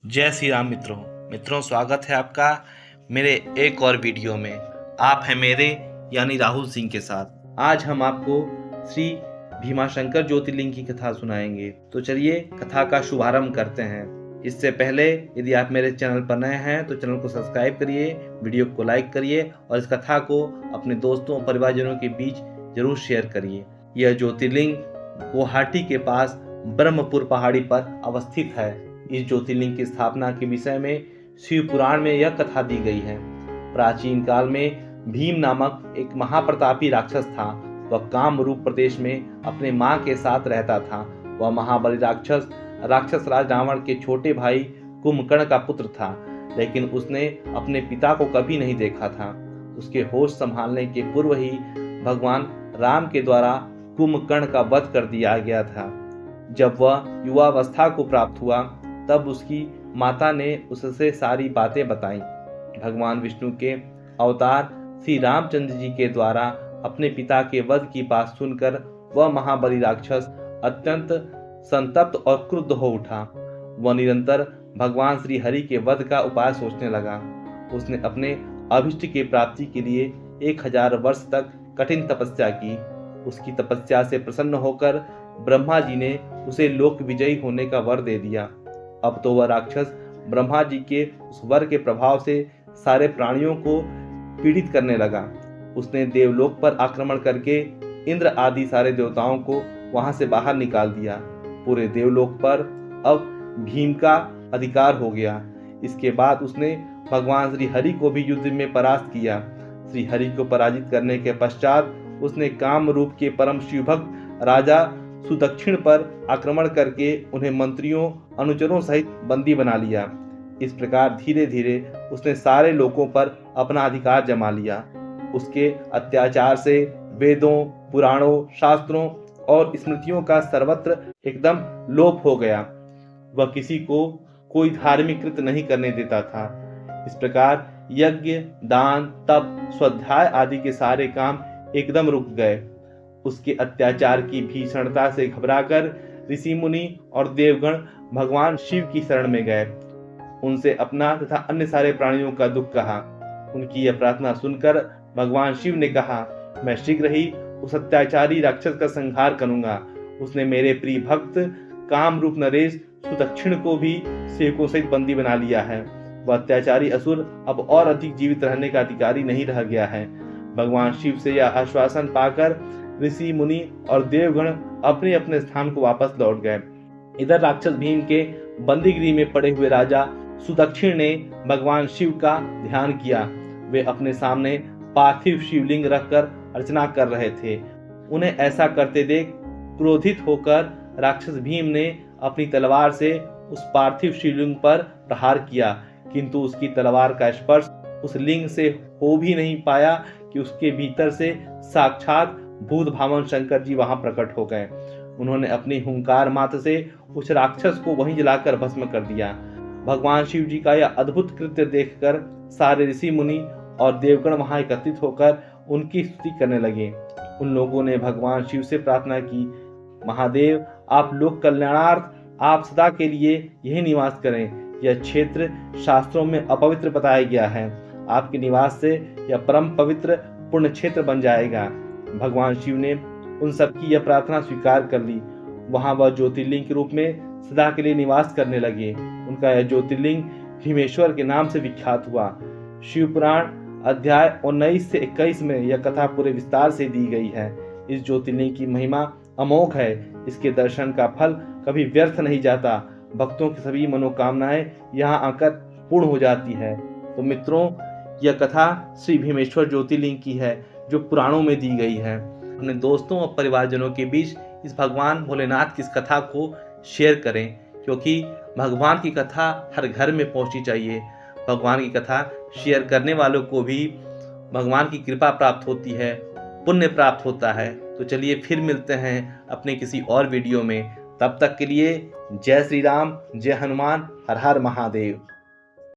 जय श्री राम मित्रों स्वागत है आपका मेरे एक और वीडियो में। आप हैं मेरे यानी राहुल सिंह के साथ। आज हम आपको श्री भीमाशंकर ज्योतिर्लिंग की कथा सुनाएंगे। तो चलिए कथा का शुभारंभ करते हैं। इससे पहले यदि आप मेरे चैनल पर नए हैं तो चैनल को सब्सक्राइब करिए, वीडियो को लाइक करिए और इस कथा को अपने दोस्तों और परिवारजनों के बीच जरूर शेयर करिए। यह ज्योतिर्लिंग गुवाहाटी के पास ब्रह्मपुर पहाड़ी पर अवस्थित है। इस ज्योतिर्लिंग की स्थापना के विषय में शिव पुराण में यह कथा दी गई है। प्राचीन काल में भीम नामक एक महाप्रतापी राक्षस था। वह कामरूप प्रदेश में अपने मां के साथ रहता था। वह महाबली राक्षस राज रावण के छोटे भाई कुंभकर्ण का पुत्र था, लेकिन उसने अपने पिता को कभी नहीं देखा था। उसके होश संभालने के पूर्व ही भगवान राम के द्वारा कुंभकर्ण का वध कर दिया गया था। जब वह युवावस्था को प्राप्त हुआ तब उसकी माता ने उससे सारी बातें बताईं। भगवान विष्णु के अवतार श्री रामचंद्र जी के द्वारा अपने पिता के वध की बात सुनकर वह महाबली राक्षस अत्यंत संतप्त और क्रुद्ध हो उठा। वह निरंतर भगवान श्री हरि के वध का उपाय सोचने लगा। उसने अपने अभिष्ट के प्राप्ति के लिए 1000 वर्ष तक कठिन तपस्या की। उसकी तपस्या से प्रसन्न होकर ब्रह्मा जी ने उसे लोक विजयी होने का वर दे दिया। अब तो वह राक्षस ब्रह्मा जी के उस वर के प्रभाव से सारे प्राणियों को पीड़ित करने लगा। उसने देवलोक पर आक्रमण करके इंद्र आदि सारे देवताओं को वहां से बाहर निकाल दिया। पूरे देवलोक पर अब भीम का अधिकार हो गया। इसके बाद उसने भगवान श्री हरि को भी युद्ध में परास्त किया। श्री हरि को पराजित करने के पश्चात उसने काम रूप के परम शिवभक्त राजा सुदक्षिण पर आक्रमण करके उन्हें मंत्रियों अनुचरों सहित बंदी बना लिया। इस प्रकार धीरे धीरे उसने सारे लोगों पर अपना अधिकार जमा लिया। उसके अत्याचार से वेदों, पुराणों, शास्त्रों और स्मृतियों का सर्वत्र एकदम लोप हो गया। वह किसी को कोई धार्मिक कृत्य नहीं करने देता था। इस प्रकार यज्ञ, दान, तप, स्वाध्याय आदि के सारे काम एकदम रुक गए। उसके अत्याचार की भीषणता से घबराकर ऋषि मुनि और देवगण भगवान शिव की शरण में गए। उनसे अपना तथा अन्य सारे प्राणियों का दुख कहा। उनकी यह प्रार्थना सुनकर भगवान शिव ने कहा, मैं शीघ्र ही उस अत्याचारी राक्षस का संहार करूंगा। उसने मेरे प्रिय भक्त काम रूप नरेश सुदक्षिण को भी सेवकों सहित बंदी बना लिया है। वह अत्याचारी असुर अब और अधिक जीवित रहने का अधिकारी नहीं रह गया है। भगवान शिव से यह आश्वासन पाकर ऋषि मुनि और देवगण अपने अपने स्थान को वापस लौट गए। इधर राक्षस भीम के बंदीगृह में पड़े हुए राजा सुदक्षिण ने भगवान शिव का ध्यान किया। वे अपने सामने पार्थिव शिवलिंग रखकर अर्चना कर रहे थे। उन्हें ऐसा करते देख क्रोधित होकर राक्षस भीम ने अपनी तलवार से उस पार्थिव शिवलिंग पर प्रहार किया, किंतु उसकी तलवार का स्पर्श उस लिंग से हो भी नहीं पाया कि उसके भीतर से साक्षात भूत भावन शंकर जी वहां प्रकट हो गए। उन्होंने अपनी हुंकार मात्र से उस राक्षस को वहीं जलाकर भस्म कर दिया। भगवान शिव जी का यह अद्भुत कृत्य देखकर सारे ऋषि मुनि और देवगण वहां एकत्रित होकर उनकी स्तुति करने लगे। उन लोगों ने भगवान शिव से प्रार्थना की, महादेव, आप लोक कल्याणार्थ आप सदा के लिए यही निवास करें। यह क्षेत्र शास्त्रों में अपवित्र बताया गया है। आपके निवास से यह परम पवित्र पुण्य क्षेत्र बन जाएगा। भगवान शिव ने उन सबकी यह प्रार्थना स्वीकार कर ली। वहां वह ज्योतिर्लिंग के रूप में सदा के लिए निवास करने लगे। उनका यह ज्योतिर्लिंग भीमेश्वर के नाम से विख्यात हुआ। शिव पुराण अध्याय 19 से 21 में यह कथा पूरे विस्तार से दी गई है। इस ज्योतिर्लिंग की महिमा अमोघ है। इसके दर्शन का फल कभी व्यर्थ नहीं जाता। भक्तों की सभी मनोकामनाएं यहाँ आकर पूर्ण हो जाती है। तो मित्रों, यह कथा श्री भीमेश्वर ज्योतिर्लिंग की है जो पुराणों में दी गई है। अपने दोस्तों और परिवारजनों के बीच इस भगवान भोलेनाथ की इस कथा को शेयर करें, क्योंकि भगवान की कथा हर घर में पहुंचनी चाहिए। भगवान की कथा शेयर करने वालों को भी भगवान की कृपा प्राप्त होती है, पुण्य प्राप्त होता है। तो चलिए फिर मिलते हैं अपने किसी और वीडियो में। तब तक के लिए जय श्री राम, जय हनुमान, हर हर महादेव।